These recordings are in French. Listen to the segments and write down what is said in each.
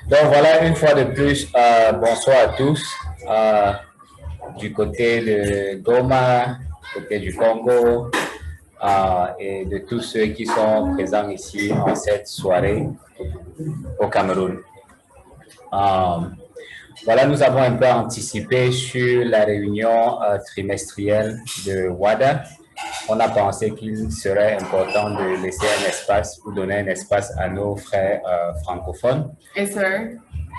Donc voilà, une fois de plus, bonsoir à tous. Euh, du côté de Goma, du côté du Congo, et de tous ceux qui sont présents ici en cette soirée au Cameroun. Voilà, nous avons un peu anticipé sur la réunion trimestrielle de WADA. On a pensé qu'il serait important de laisser un espace ou donner un espace à nos frères francophones. Et sœurs.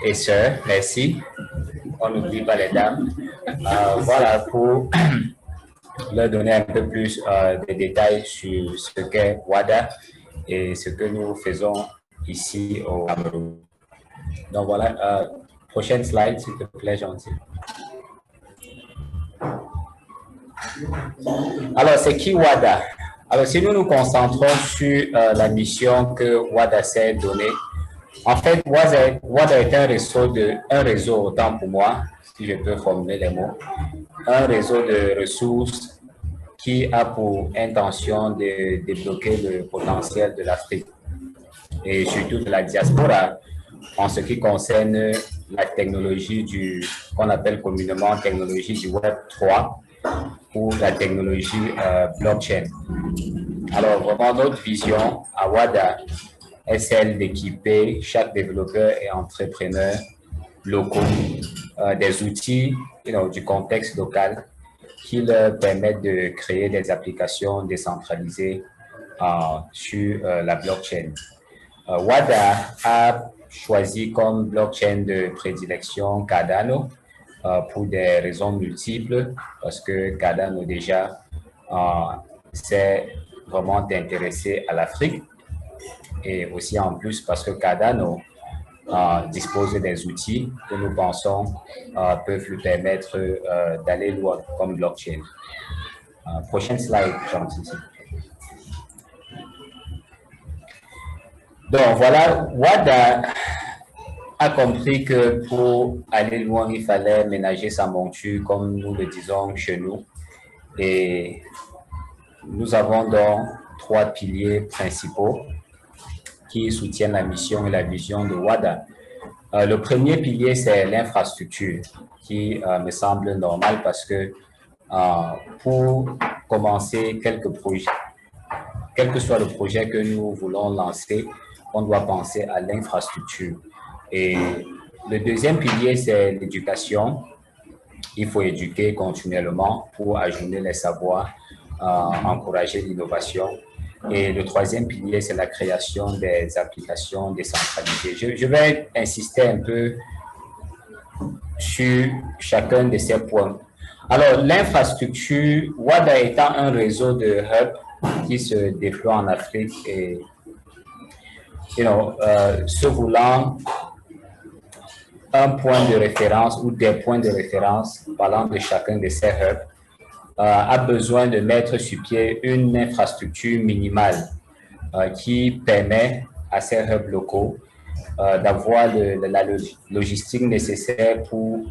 Et sœurs, merci. On n'oublie pas les dames. Voilà, pour leur donner un peu plus de détails sur ce qu'est WADA et ce que nous faisons ici au Cameroun. Donc voilà, prochaine slide, s'il te plaît, gentil. Alors, c'est qui WADA? Alors, si nous nous concentrons sur la mission que WADA s'est donnée, en fait, WADA est un réseau, autant pour moi, si je peux formuler les mots, un réseau de ressources qui a pour intention de débloquer le potentiel de l'Afrique et surtout de la diaspora en ce qui concerne la technologie qu'on appelle communément technologie du Web 3 ou la technologie blockchain. Alors, vraiment, notre vision à WADA est celle d'équiper chaque développeur et entrepreneur locaux des outils du contexte local qui leur permettent de créer des applications décentralisées sur la blockchain. WADA a choisi comme blockchain de prédilection Cardano pour des raisons multiples, parce que Cardano déjà s'est vraiment intéressé à l'Afrique, et aussi en plus parce que Cardano dispose des outils que nous pensons peuvent lui permettre d'aller loin comme blockchain. Prochaine slide, Jean-Titi. Donc voilà, WADA a compris que pour aller loin, il fallait ménager sa monture, comme nous le disons chez nous. Et nous avons donc 3 piliers principaux qui soutiennent la mission et la vision de WADA. Le premier pilier, c'est l'infrastructure, qui me semble normal parce que pour commencer quelques projets, quel que soit le projet que nous voulons lancer, on doit penser à l'infrastructure. Et le deuxième pilier, c'est l'éducation. Il faut éduquer continuellement pour ajouter les savoirs, encourager l'innovation. Et le troisième pilier, c'est la création des applications décentralisées. Je vais insister un peu sur chacun de ces points. Alors, l'infrastructure, WADA étant un réseau de hubs qui se déploie en Afrique et se voulant un point de référence ou des points de référence parlant de chacun de ces hubs, a besoin de mettre sur pied une infrastructure minimale qui permet à ces hubs locaux d'avoir la logistique nécessaire pour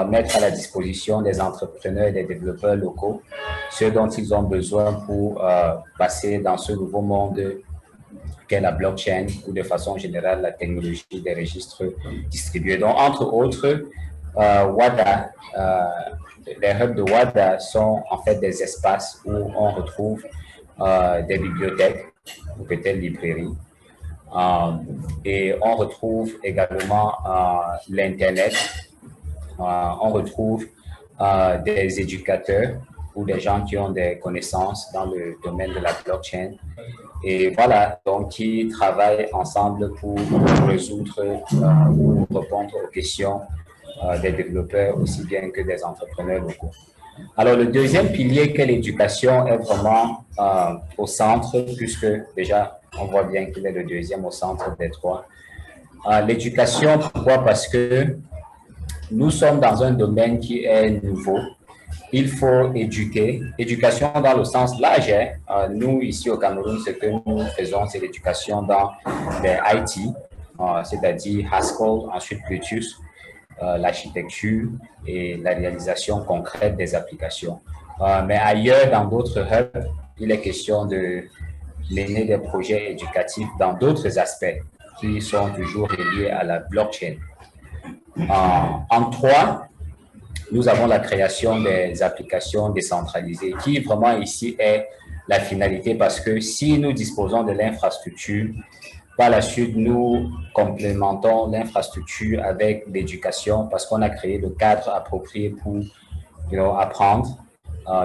mettre à la disposition des entrepreneurs et des développeurs locaux ce dont ils ont besoin pour passer dans ce nouveau monde qu'est la blockchain ou de façon générale la technologie des registres distribués. Donc, entre autres, WADA, les hubs de WADA sont en fait des espaces où on retrouve des bibliothèques ou peut-être librairies. Et on retrouve également l'Internet. On retrouve des éducateurs ou des gens qui ont des connaissances dans le domaine de la blockchain. Et voilà, donc qui travaillent ensemble pour résoudre ou répondre aux questions des développeurs aussi bien que des entrepreneurs locaux. Alors, le deuxième pilier qu'est l'éducation est vraiment au centre, puisque déjà, on voit bien qu'il est le deuxième au centre des trois. L'éducation, pourquoi? Parce que nous sommes dans un domaine qui est nouveau. Il faut éduquer. Éducation dans le sens large. Nous, ici au Cameroun, ce que nous faisons, c'est l'éducation dans les IT, c'est-à-dire Haskell, ensuite Plutus, l'architecture et la réalisation concrète des applications. Mais ailleurs, dans d'autres hubs, il est question de mener des projets éducatifs dans d'autres aspects. qui sont toujours reliés à la blockchain. En 3, nous avons la création des applications décentralisées qui vraiment ici est la finalité parce que si nous disposons de l'infrastructure, par la suite, nous complémentons l'infrastructure avec l'éducation parce qu'on a créé le cadre approprié pour apprendre.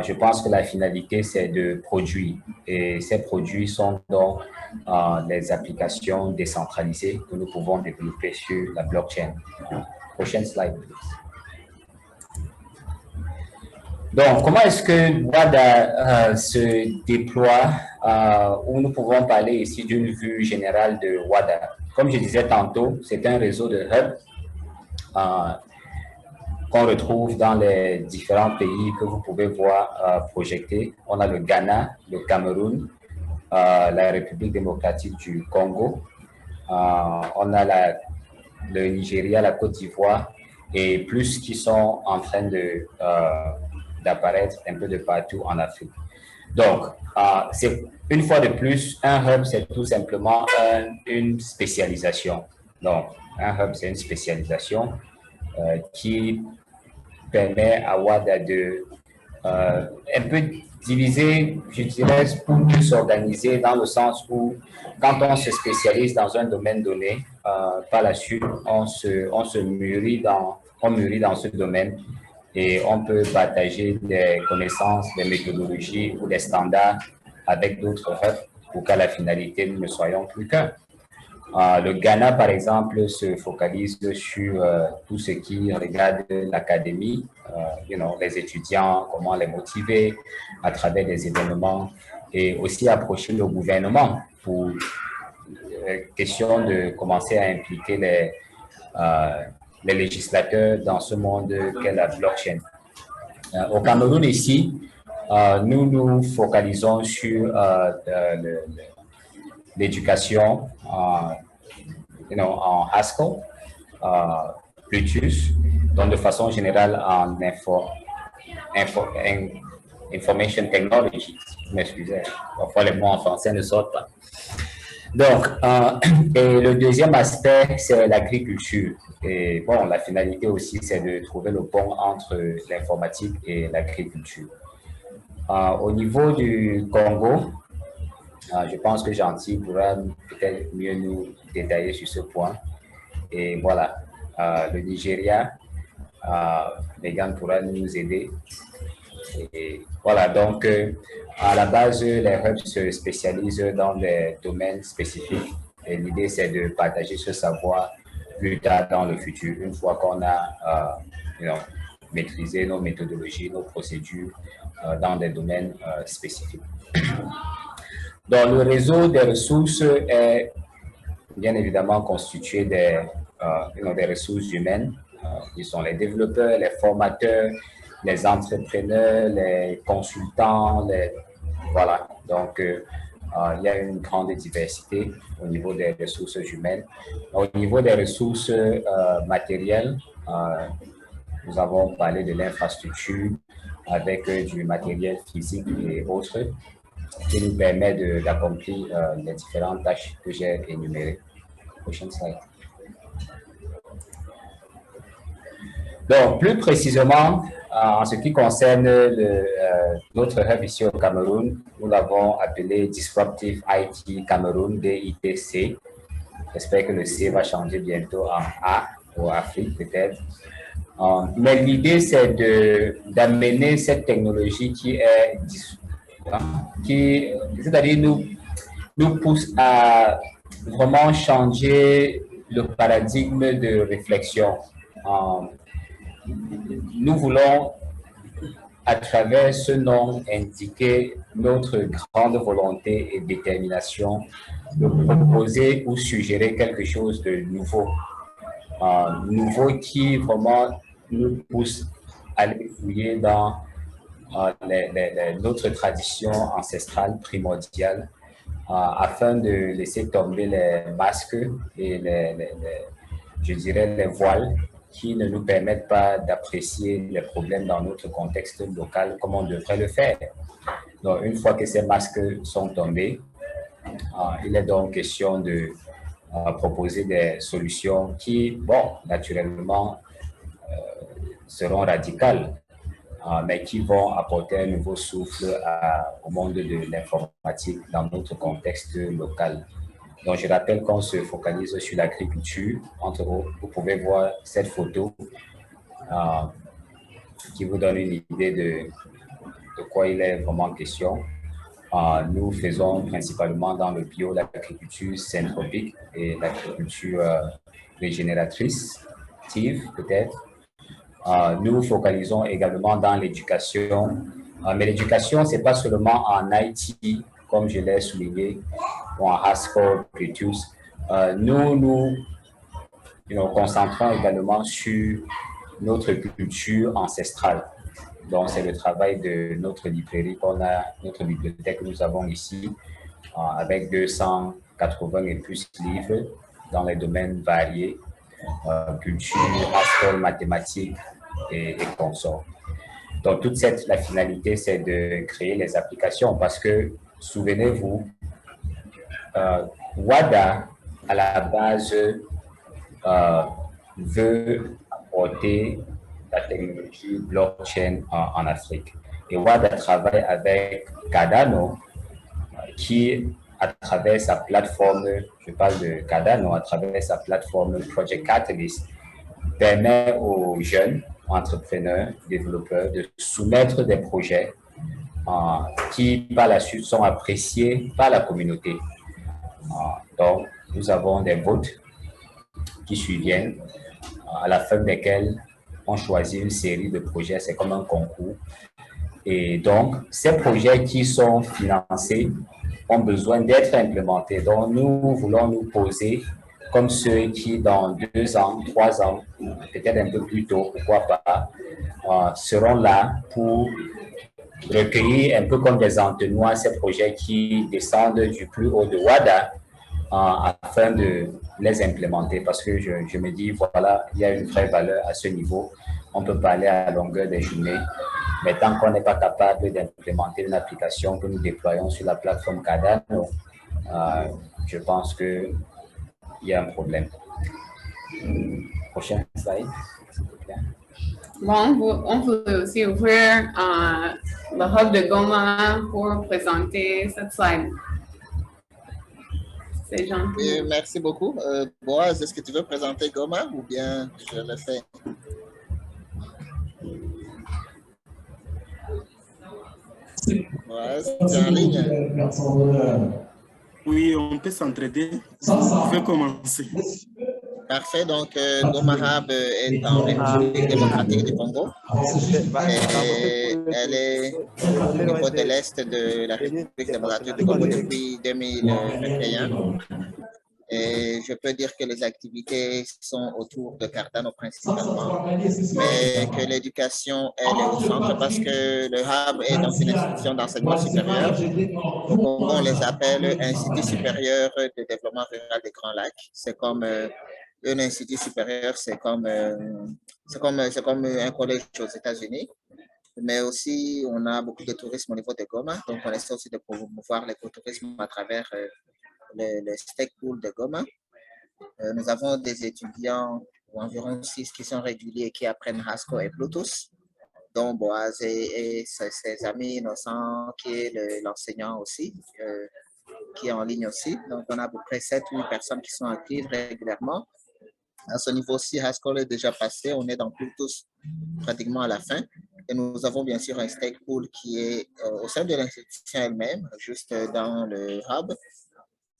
Je pense que la finalité, c'est de produire. Et ces produits sont donc les applications décentralisées que nous pouvons développer sur la blockchain. Prochaine slide, please. Donc, comment est-ce que WADA se déploie où nous pouvons parler ici d'une vue générale de WADA? Comme je disais tantôt, c'est un réseau de hubs qu'on retrouve dans les différents pays que vous pouvez voir projetés. On a le Ghana, le Cameroun, la République démocratique du Congo, on a le Nigeria, la Côte d'Ivoire et plus qui sont en train d'apparaître un peu de partout en Afrique. Donc, c'est une fois de plus, un hub, c'est tout simplement une spécialisation. Donc, un hub, c'est une spécialisation qui permet à WADA de un peu diviser, je dirais, pour mieux s'organiser dans le sens où quand on se spécialise dans un domaine donné, par la suite, on mûrit dans ce domaine et on peut partager des connaissances, des méthodologies ou des standards avec d'autres hubs pour qu'à la finalité, nous ne soyons plus qu'un. Le Ghana, par exemple, se focalise sur tout ce qui regarde l'académie, les étudiants, comment les motiver à travers des événements et aussi approcher le gouvernement pour question de commencer à impliquer les législateurs dans ce monde qu'est la blockchain. Au Cameroun ici, nous nous focalisons sur l'éducation en Haskell, Bluetooth, donc de façon générale en information technology. M'excusez, parfois les mots en français ne sortent pas. Donc, et le deuxième aspect, c'est l'agriculture. Et bon, la finalité aussi, c'est de trouver le pont entre l'informatique et l'agriculture. Au niveau du Congo, je pense que Gentil pourra peut-être mieux nous détailler sur ce point. Et voilà, le Nigeria, Megan pourra nous aider. Et voilà, donc à la base, les hubs se spécialisent dans des domaines spécifiques. Et l'idée, c'est de partager ce savoir plus tard dans le futur, une fois qu'on a maîtrisé nos méthodologies, nos procédures dans des domaines spécifiques. Donc, le réseau des ressources est bien évidemment constitué des ressources humaines. Qui sont les développeurs, les formateurs, les entrepreneurs, les consultants, voilà. Donc, il y a une grande diversité au niveau des ressources humaines. Au niveau des ressources matérielles, nous avons parlé de l'infrastructure avec du matériel physique et autres qui nous permet d'accomplir les différentes tâches que j'ai énumérées. Prochaine slide. Donc, plus précisément, en ce qui concerne notre hub ici au Cameroun, nous l'avons appelé Disruptive IT Cameroun, DITC. J'espère que le C va changer bientôt en A, ou Afrique peut-être. Mais l'idée, c'est d'amener cette technologie c'est-à-dire nous pousse à vraiment changer le paradigme de réflexion. Nous voulons, à travers ce nom, indiquer notre grande volonté et détermination de proposer ou suggérer quelque chose de nouveau. Nouveau qui vraiment nous pousse à aller fouiller dans notre tradition ancestrale primordiale afin de laisser tomber les masques et je dirais les voiles qui ne nous permettent pas d'apprécier les problèmes dans notre contexte local comme on devrait le faire. Donc, une fois que ces masques sont tombés, il est donc question de proposer des solutions qui, bon, naturellement, seront radicales, mais qui vont apporter un nouveau souffle au monde de l'informatique dans notre contexte local. Donc, je rappelle qu'on se focalise sur l'agriculture. Entre autres, vous pouvez voir cette photo euh, qui vous donne une idée de quoi il est vraiment question. Nous faisons principalement dans le bio l'agriculture syntropique et l'agriculture régénératrice, peut-être. Nous focalisons également dans l'éducation. Mais l'éducation, ce n'est pas seulement en IT, comme je l'ai souligné, ou en Haskell, Plutus. Nous concentrons également sur notre culture ancestrale. Donc, c'est le travail de notre librairie qu'on a, notre bibliothèque que nous avons ici, avec 280 et plus livres dans les domaines variés, culture, Haskell, mathématiques et consorts. Donc, la finalité, c'est de créer les applications parce que, souvenez-vous, WADA, à la base, veut apporter la technologie blockchain en Afrique. Et WADA travaille avec Cardano, qui, à travers sa plateforme, je parle de Cardano, à travers sa plateforme Project Catalyst, permet aux jeunes entrepreneurs, développeurs de soumettre des projets qui, par la suite, sont appréciés par la communauté. Donc, nous avons des votes qui surviennent, à la fin desquels on choisit une série de projets. C'est comme un concours. Et donc, ces projets qui sont financés ont besoin d'être implémentés. Donc, nous voulons nous poser comme ceux qui, dans 2 ans, 3 ans, peut-être un peu plus tôt, pourquoi pas, seront là pour recueillir un peu comme des entonnoirs ces projets qui descendent du plus haut de WADA afin de les implémenter. Parce que je me dis, voilà, il y a une vraie valeur à ce niveau. On peut parler à longueur des journées, mais tant qu'on n'est pas capable d'implémenter une application que nous déployons sur la plateforme Cardano, je pense qu'il y a un problème. Prochain slide. Bon, on peut aussi ouvrir le hub de Goma pour présenter cette slide. C'est gentil. Oui, merci beaucoup. Boaz, est-ce que tu veux présenter Goma ou bien je le fais? Boaz, tu es en ligne? Oui, on peut s'entraider. Je vais commencer. Parfait. Donc, Goma Hub est en République démocratique du Congo. Et elle est au niveau de l'Est de la République démocratique du Congo depuis 2021. Et je peux dire que les activités sont autour de Cardano principalement, mais que l'éducation, elle est au centre parce que le Hub est dans une institution d'enseignement supérieur. Au Congo, on les appelle Institut supérieur de développement rural des Grands Lacs. C'est comme un institut supérieur, c'est comme un collège aux États-Unis. Mais aussi, on a beaucoup de tourisme au niveau de Goma, donc on essaie aussi de promouvoir l'écotourisme à travers le Stake Pool de Goma. Nous avons des étudiants, environ 6 qui sont réguliers et qui apprennent Haskell et Bluetooth, dont Boaz et ses amis Innocent, qui est l'enseignant aussi, qui est en ligne aussi. Donc, on a à peu près 7-8 personnes qui sont actives régulièrement. À ce niveau-ci, Haskell est déjà passé. On est dans Bluetooth pratiquement à la fin. Et nous avons bien sûr un Stake Pool qui est au sein de l'institution elle-même, juste dans le hub.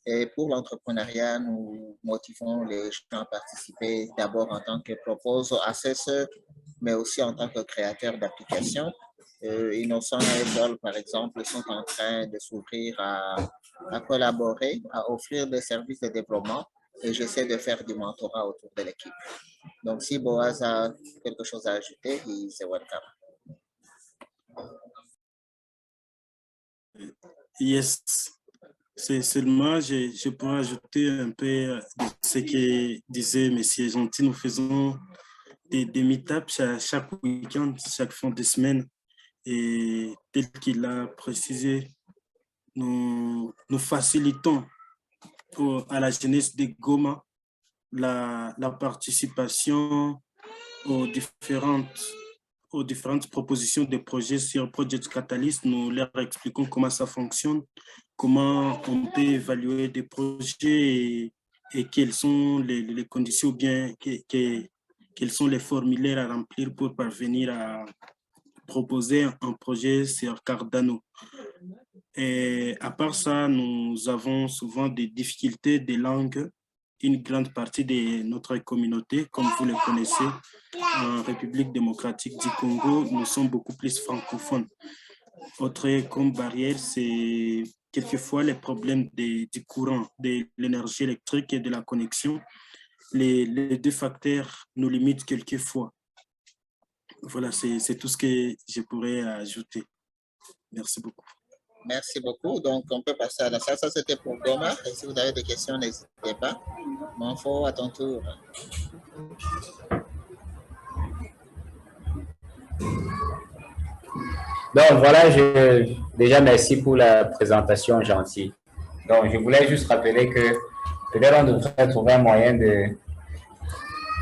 Et pour l'entrepreneuriat, nous motivons les gens à participer d'abord en tant que proposal assessor, mais aussi en tant que créateur d'applications. Innocent et Paul, par exemple, sont en train de s'ouvrir à collaborer, à offrir des services de développement et j'essaie de faire du mentorat autour de l'équipe. Donc, si Boaz a quelque chose à ajouter, il est welcome. Yes. C'est seulement, je pourrais ajouter un peu de ce que disait M. Gentil. Nous faisons des meet-ups chaque week-end, chaque fin de semaine. Et tel qu'il a précisé, nous facilitons à la jeunesse de Goma la participation aux différentes propositions de projets sur Project Catalyst. Nous leur expliquons comment ça fonctionne, comment on peut évaluer des projets et quelles sont les conditions ou bien quels sont les formulaires à remplir pour parvenir à proposer un projet sur Cardano. Et à part ça, nous avons souvent des difficultés de langue. Une grande partie de notre communauté, comme vous le connaissez, en République démocratique du Congo, nous sommes beaucoup plus francophones. Autre comme barrière, c'est quelquefois les problèmes du courant, de l'énergie électrique et de la connexion. Les deux facteurs nous limitent quelquefois. Voilà, c'est tout ce que je pourrais ajouter. Merci beaucoup. Merci beaucoup. Donc, on peut passer à la salle. Ça, c'était pour Goma. Et si vous avez des questions, n'hésitez pas. Manfo, à ton tour. Donc voilà, déjà merci pour la présentation gentille. Donc je voulais juste rappeler que peut-être on devrait trouver un moyen de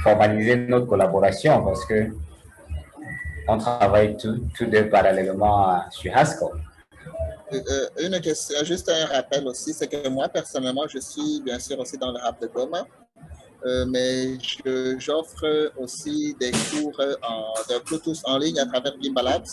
formaliser notre collaboration parce que on travaille tous deux parallèlement sur Haskell. Une question, juste un rappel aussi, c'est que moi personnellement, je suis bien sûr aussi dans le rap de Goma, mais j'offre aussi des cours de Bluetooth en ligne à travers Gimba Labs.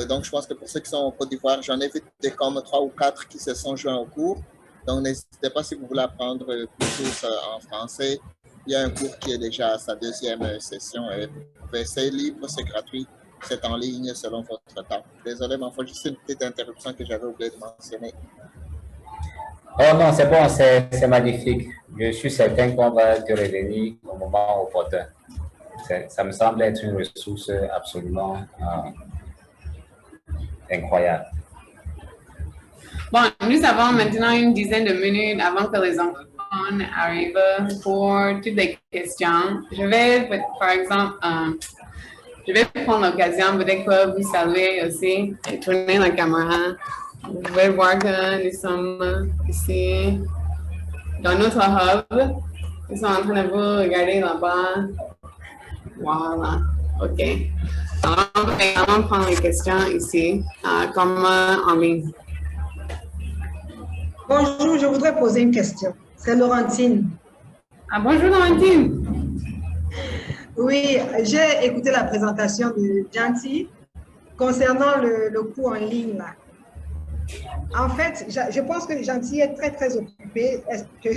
Donc je pense que pour ceux qui sont en Côte d'Ivoire, j'en ai vu des comme 3 ou 4 qui se sont joints au cours. Donc n'hésitez pas si vous voulez apprendre Bluetooth en français. Il y a un cours qui est déjà à sa 2e session. Et vous pouvez essayer libre, c'est gratuit. C'est en ligne selon votre temps. Désolé, mais enfin, juste une petite interruption que j'avais oublié de mentionner. Oh non, c'est bon, c'est magnifique. Je suis certain qu'on va te revenir au moment opportun. Ça me semble être une ressource absolument incroyable. Bon, nous avons maintenant une dizaine de minutes avant que les enfants arrivent pour toutes les questions. Je vais, par exemple, je vais prendre l'occasion, peut-être que vous saluer aussi et tourner la caméra. Vous pouvez voir que nous sommes ici dans notre hub. Ils sont en train de vous regarder là-bas. Voilà, OK. Alors, on va également prendre les questions ici, comme en ligne. Bonjour, je voudrais poser une question. C'est Laurentine. Ah, bonjour Laurentine. Oui, j'ai écouté la présentation de Gentil concernant le cours en ligne. Là. En fait, je pense que Gentil est très, très occupé. Est-ce que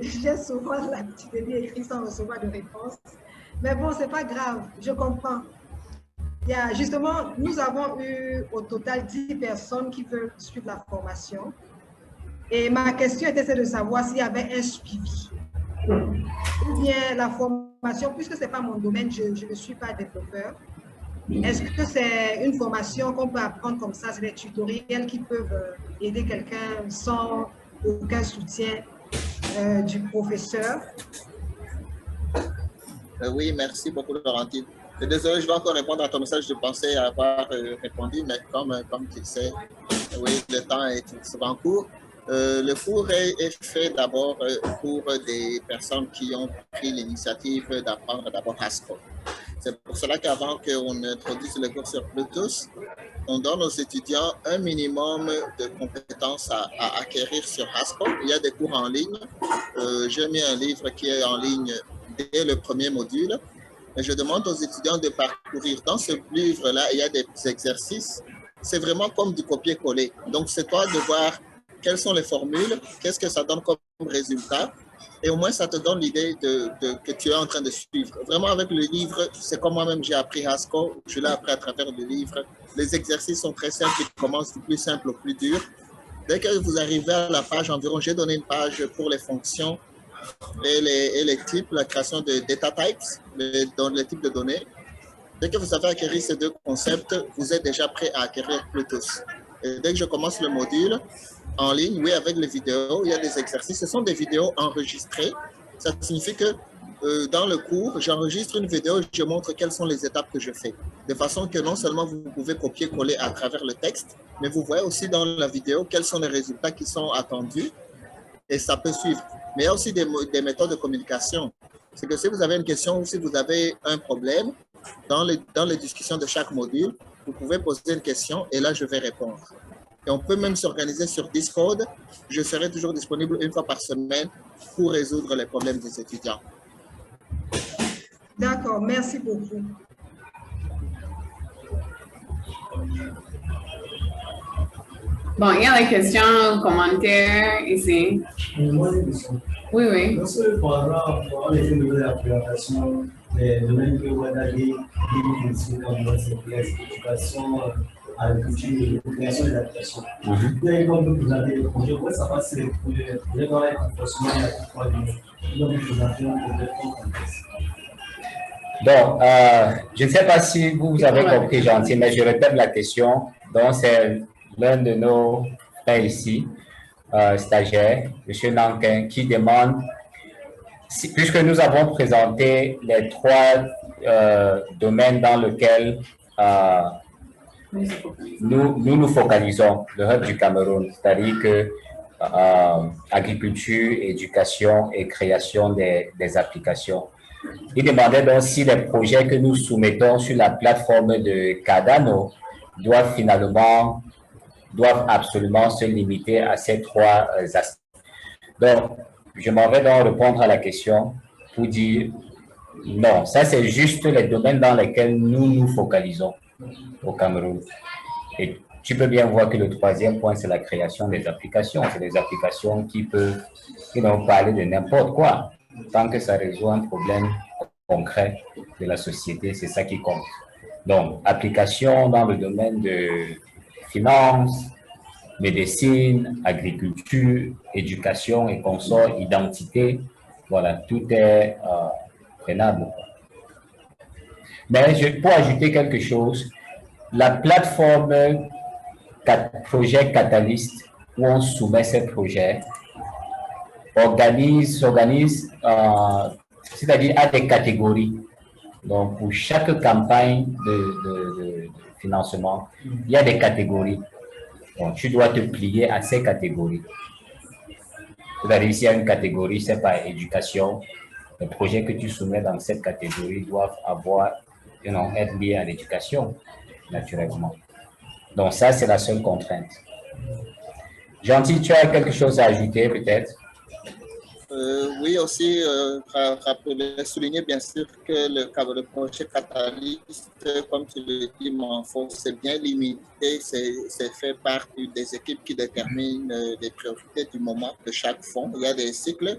j'ai souvent l'habitude de lui écrire sans recevoir de réponse. Mais bon, ce n'est pas grave, je comprends. Il y a, justement, nous avons eu au total 10 personnes qui veulent suivre la formation. Et ma question était de savoir s'il y avait un suivi. Ou bien la formation, puisque ce n'est pas mon domaine, je ne suis pas développeur. Est-ce que c'est une formation qu'on peut apprendre comme ça? C'est des tutoriels qui peuvent aider quelqu'un sans aucun soutien du professeur? Oui, merci beaucoup, Laurentine. Désolé, je vais encore répondre à ton message. Je pensais avoir répondu, mais comme tu le sais, oui, le temps est souvent court. Le cours est fait d'abord pour des personnes qui ont pris l'initiative d'apprendre d'abord Haskell. C'est pour cela qu'avant qu'on introduise le cours sur Bluetooth, on donne aux étudiants un minimum de compétences à acquérir sur Haskell. Il y a des cours en ligne. J'ai mis un livre qui est en ligne dès le premier module. Et je demande aux étudiants de parcourir. Dans ce livre-là, il y a des exercices. C'est vraiment comme du copier-coller. Donc, c'est toi de voir quelles sont les formules, qu'est-ce que ça donne comme résultat. Et au moins, ça te donne l'idée que tu es en train de suivre. Vraiment, avec le livre, c'est comme moi-même, j'ai appris Haskell. Je l'ai appris à travers le livre. Les exercices sont très simples. Ils commencent du plus simple au plus dur. Dès que vous arrivez à la page environ, j'ai donné une page pour les fonctions et les types, la création de data types, les types de données. Dès que vous avez acquis ces deux concepts, vous êtes déjà prêt à acquérir Bluetooth. Et dès que je commence le module en ligne, oui, avec les vidéos, il y a des exercices. Ce sont des vidéos enregistrées. Ça signifie que dans le cours, j'enregistre une vidéo, je montre quelles sont les étapes que je fais. De façon que non seulement vous pouvez copier-coller à travers le texte, mais vous voyez aussi dans la vidéo quels sont les résultats qui sont attendus et ça peut suivre. Mais il y a aussi des méthodes de communication. C'est que si vous avez une question ou si vous avez un problème, dans les discussions de chaque module, vous pouvez poser une question et là, je vais répondre. Et on peut même s'organiser sur Discord. Je serai toujours disponible une fois par semaine pour résoudre les problèmes des étudiants. D'accord, merci beaucoup. Bon, il y a des questions, commentaires ici. Moi, j'ai une question. Oui, oui. Lorsque, par exemple, on a fait la présentation des domaines que vous avez dit, comme l'éducation, agriculture, création des applications. Vous avez comme vous avez des projets, comment ça passe les projets dans les forcément il y a trois donc vous avez Donc, je ne sais pas si vous avez compris, gentil, mais je répète la question. Donc, c'est l'un de nos frères ici, stagiaire, M. Nankin, qui demande, puisque nous avons présenté les trois domaines dans lesquels nous focalisons, le hub du Cameroun, c'est-à-dire que agriculture, éducation et création des applications. Il demandait donc si les projets que nous soumettons sur la plateforme de Cardano doivent absolument se limiter à ces trois aspects. Donc, je m'en vais donc répondre à la question pour dire non, ça c'est juste les domaines dans lesquels nous nous focalisons au Cameroun. Et tu peux bien voir que le troisième point, c'est la création des applications. C'est des applications qui peuvent parler de n'importe quoi. Tant que ça résout un problème concret de la société, c'est ça qui compte. Donc, applications dans le domaine de finance, médecine, agriculture, éducation et consorts, identité, voilà, tout est prenable. Mais pour ajouter quelque chose, la plateforme projet Catalyst, où on soumet ces projets, s'organise, c'est-à-dire à des catégories. Donc, pour chaque campagne de financement, il y a des catégories. Donc, tu dois te plier à ces catégories. C'est-à-dire, s'il y a une catégorie, c'est pas éducation, les projets que tu soumets dans cette catégorie doivent être liés à l'éducation, naturellement. Donc, ça, c'est la seule contrainte. Gentil, tu as quelque chose à ajouter, peut-être? Oui, aussi, souligner bien sûr que le projet Catalyst, comme tu le dis, c'est bien limité, c'est fait par des équipes qui déterminent les priorités du moment de chaque fonds. Il y a des cycles,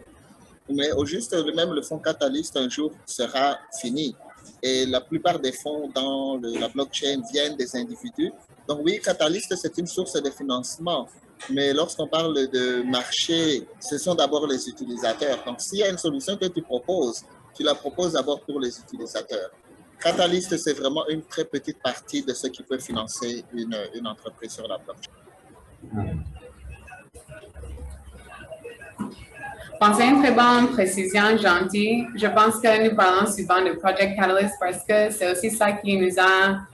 mais au juste, même le fonds Catalyst, un jour, sera fini. Et la plupart des fonds dans la blockchain viennent des individus. Donc oui, Catalyst, c'est une source de financement. Mais lorsqu'on parle de marché, ce sont d'abord les utilisateurs. Donc, s'il y a une solution que tu proposes, tu la proposes d'abord pour les utilisateurs. Catalyst, c'est vraiment une très petite partie de ce qui peut financer une entreprise sur la blockchain. C'est une très bonne précision, gentille. Je pense que nous parlons souvent de Project Catalyst parce que c'est aussi ça qui nous a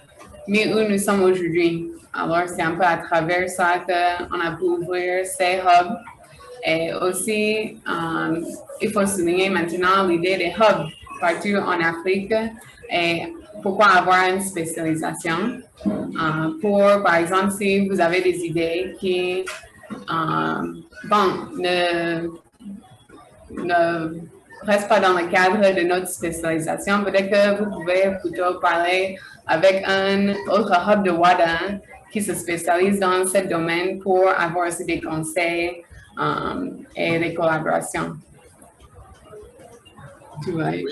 mis où nous sommes aujourd'hui. Alors, c'est un peu à travers ça qu'on a pu ouvrir ces hubs. Et aussi, il faut souligner maintenant l'idée des hubs partout en Afrique et pourquoi avoir une spécialisation. Par exemple, si vous avez des idées qui, ne reste pas dans le cadre de notre spécialisation. Peut-être que vous pouvez plutôt parler avec un autre hub de WADA qui se spécialise dans ce domaine pour avoir aussi des conseils et des collaborations. Tu vois? Oui,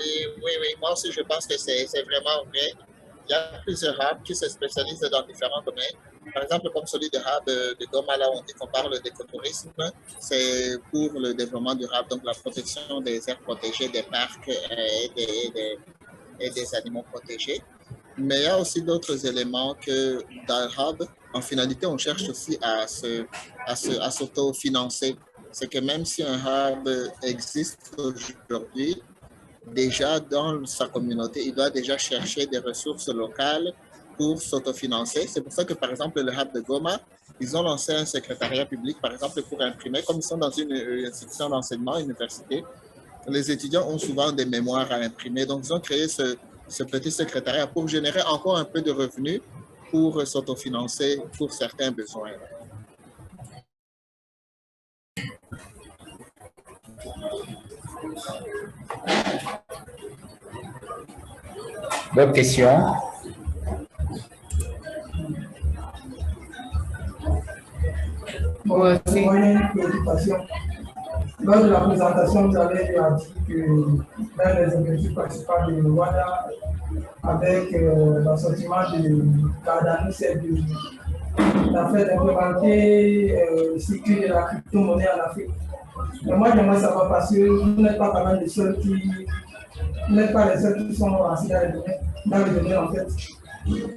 moi aussi je pense que c'est vraiment vrai. Il y a plusieurs hubs qui se spécialisent dans différents domaines. Par exemple, comme celui de hub de Goma, là on dit qu'on parle d'écotourisme, c'est pour le développement durable, donc la protection des aires protégées, des parcs et des animaux protégés. Mais il y a aussi d'autres éléments que dans le hub, en finalité, on cherche aussi à s'auto-financer. C'est que même si un hub existe aujourd'hui, déjà dans sa communauté, il doit déjà chercher des ressources locales pour s'autofinancer. C'est pour ça que, par exemple, le Hub de Goma, ils ont lancé un secrétariat public, par exemple, pour imprimer, comme ils sont dans une institution d'enseignement, université, les étudiants ont souvent des mémoires à imprimer. Donc, ils ont créé ce petit secrétariat pour générer encore un peu de revenus pour s'autofinancer pour certains besoins. D'autres questions? Bon, c'est une préoccupation. Lors de la présentation, vous avez dit que dans les objectifs principaux de WADA, avec l'assentiment de Cardano, c'est d'implémenter le cycle de la crypto-monnaie en Afrique. Mais moi, j'aimerais savoir parce que vous n'êtes pas quand même les seuls qui sont lancés dans le domaine en fait.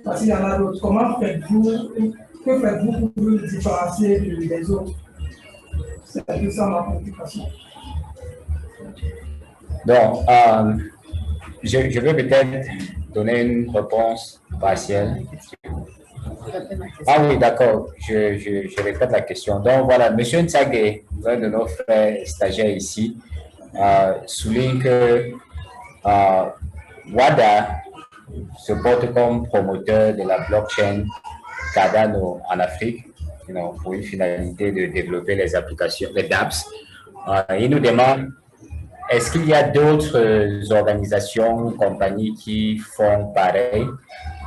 Parce qu'il y en a d'autres. Comment faites-vous, que faites-vous pour vous différencier des autres? C'est tout ça ma préoccupation. Donc, je vais peut-être donner une réponse partielle. Ah oui, d'accord, je répète la question. Donc voilà, M. Ntsagé, un de nos frères stagiaires ici, souligne que WADA se porte comme promoteur de la blockchain Cardano en Afrique, pour une finalité de développer les applications, les dApps. Il nous demande, est-ce qu'il y a d'autres organisations, compagnies qui font pareil?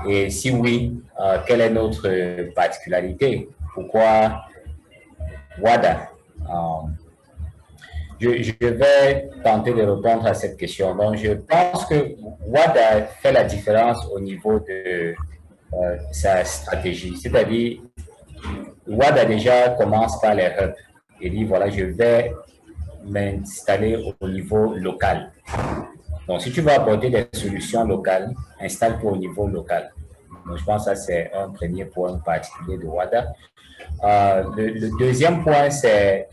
Et si oui, quelle est notre particularité? Pourquoi WADA? Je vais tenter de répondre à cette question. Donc, je pense que WADA fait la différence au niveau de sa stratégie. C'est-à-dire, WADA déjà commence par les hubs et dit, voilà, je vais m'installer au niveau local. Donc, si tu veux apporter des solutions locales, installe-toi au niveau local. Donc, je pense que ça, c'est un premier point particulier de WADA. Le deuxième point, c'est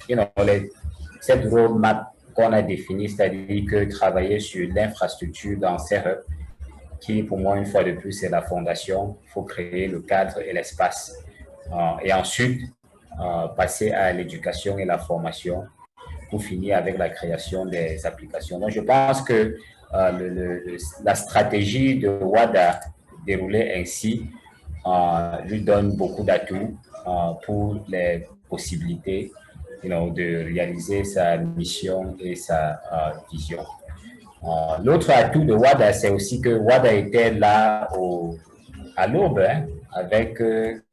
cette roadmap qu'on a définie, c'est-à-dire que travailler sur l'infrastructure dans ces hubs, qui pour moi, une fois de plus, c'est la fondation. Il faut créer le cadre et l'espace. Et ensuite, passer à l'éducation et la formation pour finir avec la création des applications. Donc, je pense que la stratégie de WADA déroulée ainsi lui donne beaucoup d'atouts pour les possibilités de réaliser sa mission et sa vision. L'autre atout de WADA, c'est aussi que WADA était là à l'aube avec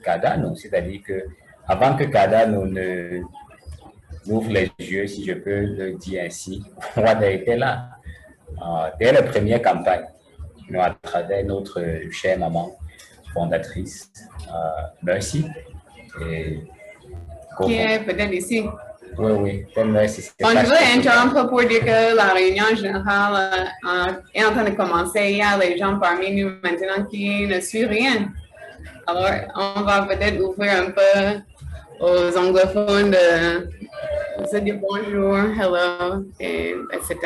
Cardano, c'est-à-dire que avant que Cardano n'ouvre les yeux, si je peux le dire ainsi, WADA était là. Dès la première campagne, à travers notre chère maman fondatrice, Mercy. Qui est peut-être ici. Oui, Mercy. On veut interrompre pour dire que la réunion générale est en train de commencer. Il y a les gens parmi nous maintenant qui ne suivent rien. Alors, on va peut-être ouvrir un peu aux anglophones de se dire bonjour, hello, etc.